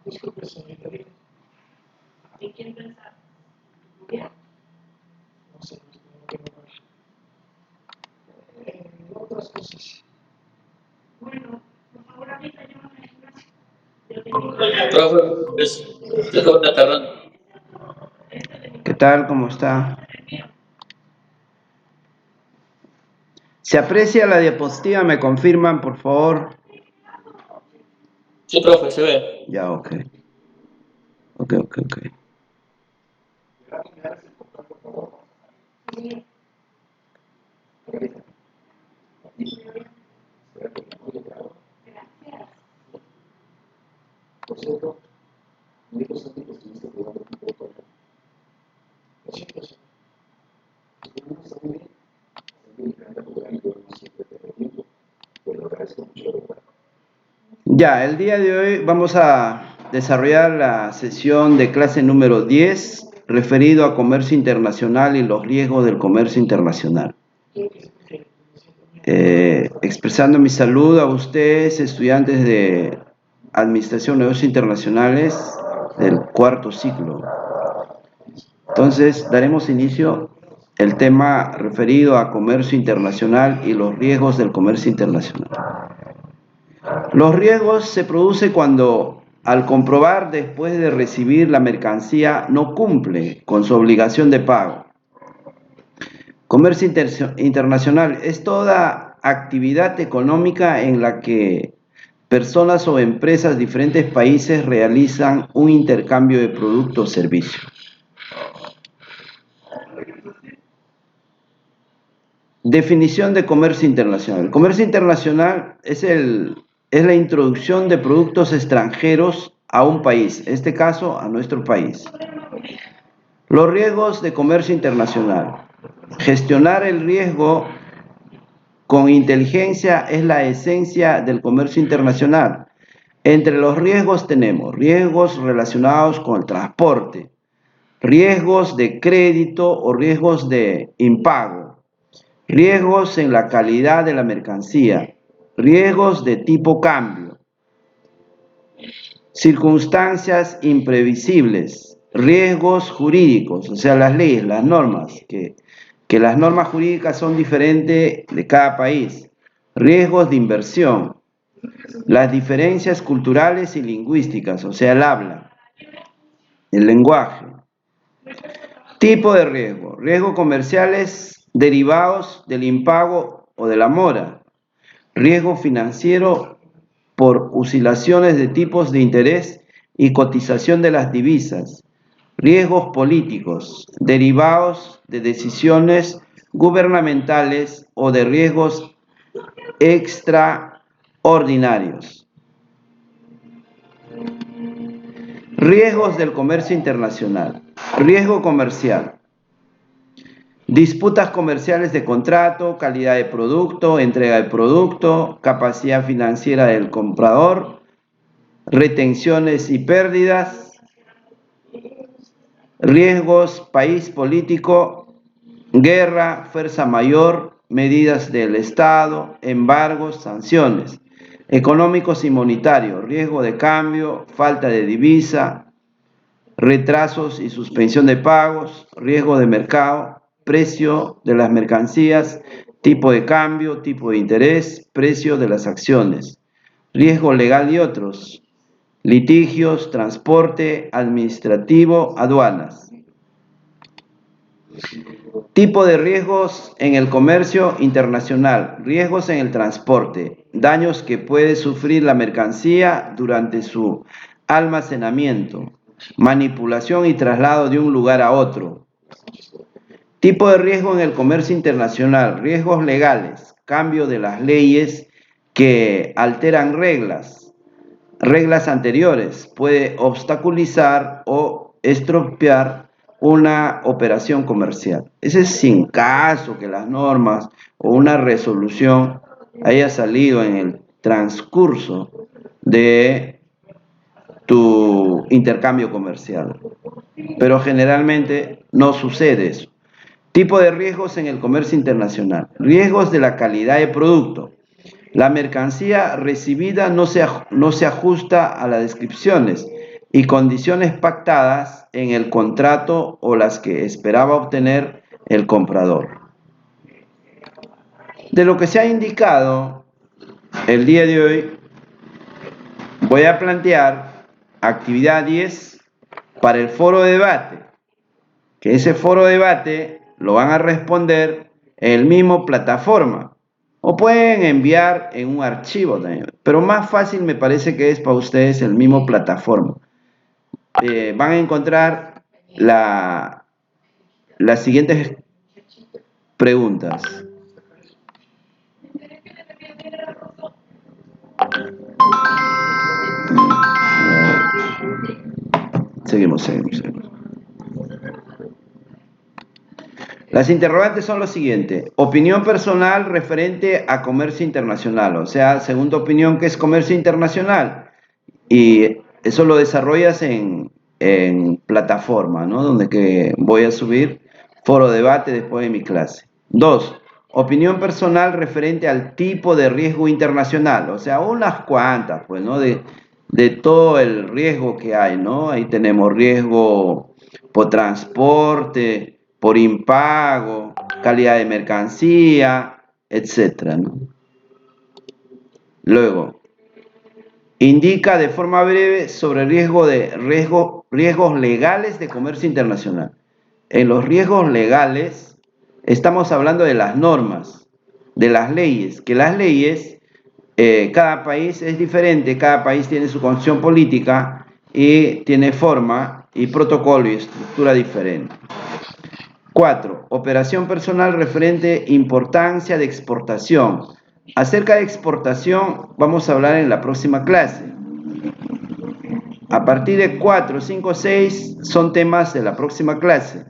Disculpe, señorita. ¿En quién pensar? ¿Bien? No sé, otras cosas. Bueno, por favor, ahorita llévame a clase. Profe, usted lo está tardando. ¿Qué tal? ¿Cómo está? ¿Se aprecia la diapositiva? ¿Me confirman, por favor? Sí, profe, se ve. Ya, ok. Ok. Por cierto, me dijo Santi que estuviste jugando fútbol con él. Lo siento, señor. Estuvimos también. A mí me encanta jugar y yo no siempre tengo tiempo. Pero lo agradezco mucho, de verdad. Ya, el día de hoy vamos a desarrollar la sesión de clase número 10, referido a comercio internacional y los riesgos del comercio internacional. Expresando mi saludo a ustedes, estudiantes de Administración de Negocios Internacionales del cuarto ciclo. Entonces, daremos inicio al tema referido a comercio internacional y los riesgos del comercio internacional. Los riesgos se producen cuando, al comprobar después de recibir la mercancía, no cumple con su obligación de pago. Comercio internacional es toda actividad económica en la que personas o empresas de diferentes países realizan un intercambio de productos o servicios. Definición de comercio internacional. El comercio internacional es la introducción de productos extranjeros a un país, en este caso a nuestro país. Los riesgos de comercio internacional. Gestionar el riesgo con inteligencia es la esencia del comercio internacional. Entre los riesgos tenemos riesgos relacionados con el transporte, riesgos de crédito o riesgos de impago, riesgos en la calidad de la mercancía, riesgos de tipo cambio, circunstancias imprevisibles, riesgos jurídicos, o sea, las leyes, las normas, que las normas jurídicas son diferentes de cada país, riesgos de inversión, las diferencias culturales y lingüísticas, o sea, el habla, el lenguaje. Tipo de riesgo, riesgos comerciales derivados del impago o de la mora, riesgo financiero por oscilaciones de tipos de interés y cotización de las divisas, riesgos políticos derivados de decisiones gubernamentales o de riesgos extraordinarios. Riesgos del comercio internacional. Riesgo comercial. Disputas comerciales de contrato, calidad de producto, entrega de producto, capacidad financiera del comprador, retenciones y pérdidas, riesgos, país político, guerra, fuerza mayor, medidas del Estado, embargos, sanciones, económicos y monetarios, riesgo de cambio, falta de divisa, retrasos y suspensión de pagos, riesgo de mercado, precio de las mercancías, tipo de cambio, tipo de interés, precio de las acciones, riesgo legal y otros, litigios, transporte, administrativo, aduanas. Tipo de riesgos en el comercio internacional, riesgos en el transporte, daños que puede sufrir la mercancía durante su almacenamiento, manipulación y traslado de un lugar a otro. Tipo de riesgo en el comercio internacional, riesgos legales, cambio de las leyes que alteran reglas anteriores, puede obstaculizar o estropear una operación comercial. Ese es sin caso que las normas o una resolución haya salido en el transcurso de tu intercambio comercial. Pero generalmente no sucede eso. Tipo de riesgos en el comercio internacional. Riesgos de la calidad de producto. La mercancía recibida no se ajusta a las descripciones. y condiciones pactadas en el contrato o las que esperaba obtener el comprador. De lo que se ha indicado el día de hoy, voy a plantear actividad 10 para el foro de debate, que ese foro de debate lo van a responder en el mismo plataforma o pueden enviar en un archivo también, pero más fácil me parece que es para ustedes el mismo plataforma. Van a encontrar las siguientes preguntas. Seguimos. Las interrogantes son lo siguiente. Opinión personal referente a comercio internacional. O sea, segunda opinión, ¿qué es comercio internacional? Y eso lo desarrollas en plataforma, ¿no? Donde que voy a subir foro de debate después de mi clase. 2. Opinión personal referente al tipo de riesgo internacional. O sea, unas cuantas, pues, ¿no? De todo el riesgo que hay, ¿no? Ahí tenemos riesgo por transporte, por impago, calidad de mercancía, etcétera, ¿no? Luego, indica de forma breve sobre riesgos legales de comercio internacional. En los riesgos legales estamos hablando de las normas, de las leyes, que las leyes, cada país es diferente, cada país tiene su constitución política y tiene forma y protocolo y estructura diferente. 4. Operación personal referente importancia de exportación. Acerca de exportación vamos a hablar en la próxima clase. A partir de 4, 5, 6 son temas de la próxima clase.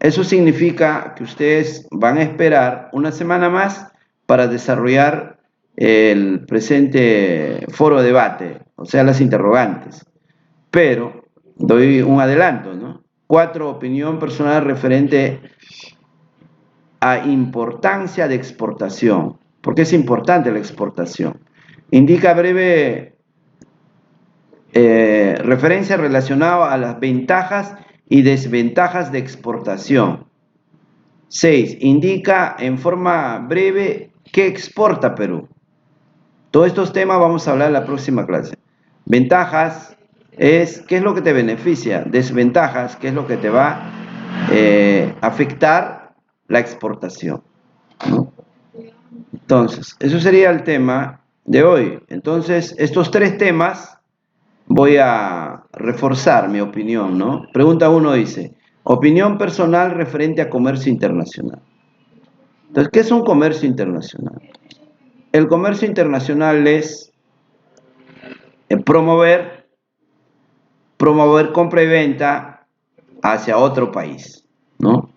Eso significa que ustedes van a esperar una semana más para desarrollar el presente foro de debate, o sea, las interrogantes. Pero doy un adelanto, ¿no? 4. Opinión personal referente a importancia de exportación. ¿Por qué es importante la exportación? Indica breve referencia relacionada a las ventajas y desventajas de exportación. 6. Indica en forma breve qué exporta Perú. Todos estos temas vamos a hablar en la próxima clase. Ventajas es qué es lo que te beneficia. Desventajas, qué es lo que te va a afectar la exportación, ¿no? Entonces, eso sería el tema de hoy. Entonces, estos 3 temas voy a reforzar mi opinión, ¿no? Pregunta 1 dice, opinión personal referente a comercio internacional. Entonces, ¿qué es un comercio internacional? El comercio internacional es promover compra y venta hacia otro país, ¿no?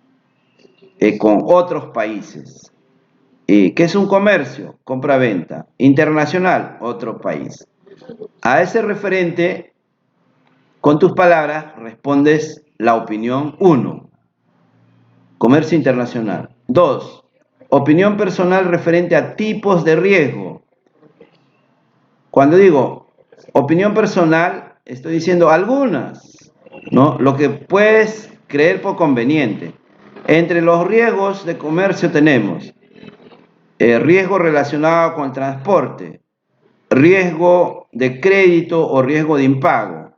Con otros países. ¿Qué es un comercio? Compra-venta. Internacional, otro país. A ese referente, con tus palabras, respondes la opinión 1. Comercio internacional. 2. Opinión personal referente a tipos de riesgo. Cuando digo opinión personal, estoy diciendo algunas, ¿no? Lo que puedes creer por conveniente. Entre los riesgos de comercio tenemos riesgo relacionado con el transporte, riesgo de crédito o riesgo de impago,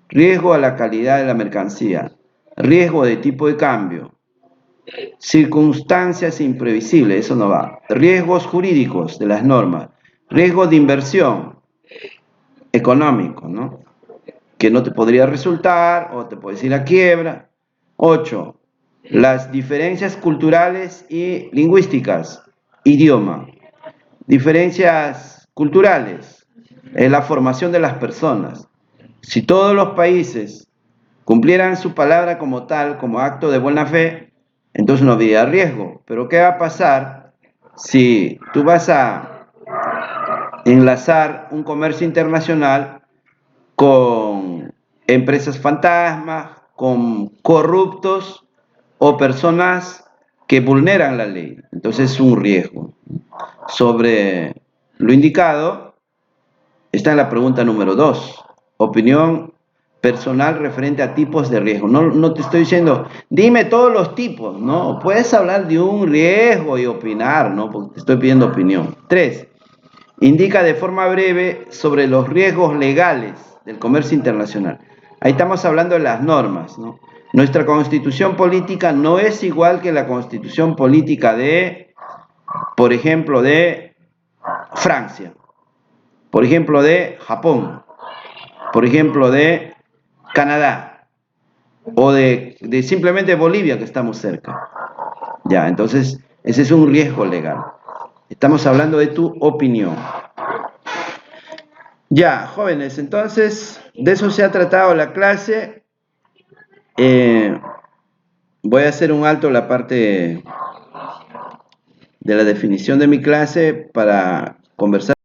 riesgo a la calidad de la mercancía, riesgo de tipo de cambio, circunstancias imprevisibles, eso no va, riesgos jurídicos de las normas, riesgo de inversión económico, ¿no? Que no te podría resultar o te puedes ir a quiebra. 8. Las diferencias culturales y lingüísticas, idioma. Diferencias culturales es la formación de las personas. Si todos los países cumplieran su palabra como tal, como acto de buena fe, entonces no habría riesgo. Pero ¿qué va a pasar si tú vas a enlazar un comercio internacional con empresas fantasmas, con corruptos o personas que vulneran la ley? Entonces es un riesgo. Sobre lo indicado está en la pregunta número 2. Opinión personal referente a tipos de riesgo. No te estoy diciendo, dime todos los tipos, no. Puedes hablar de un riesgo y opinar, ¿no? Porque te estoy pidiendo opinión. 3. Indica de forma breve sobre los riesgos legales del comercio internacional. Ahí estamos hablando de las normas, ¿no? Nuestra constitución política no es igual que la constitución política de, por ejemplo, de Francia, por ejemplo, de Japón, por ejemplo, de Canadá, o de simplemente Bolivia, que estamos cerca. Ya, entonces, ese es un riesgo legal. Estamos hablando de tu opinión. Ya, jóvenes, entonces, de eso se ha tratado la clase. Voy a hacer un alto en la parte de la definición de mi clase para conversar.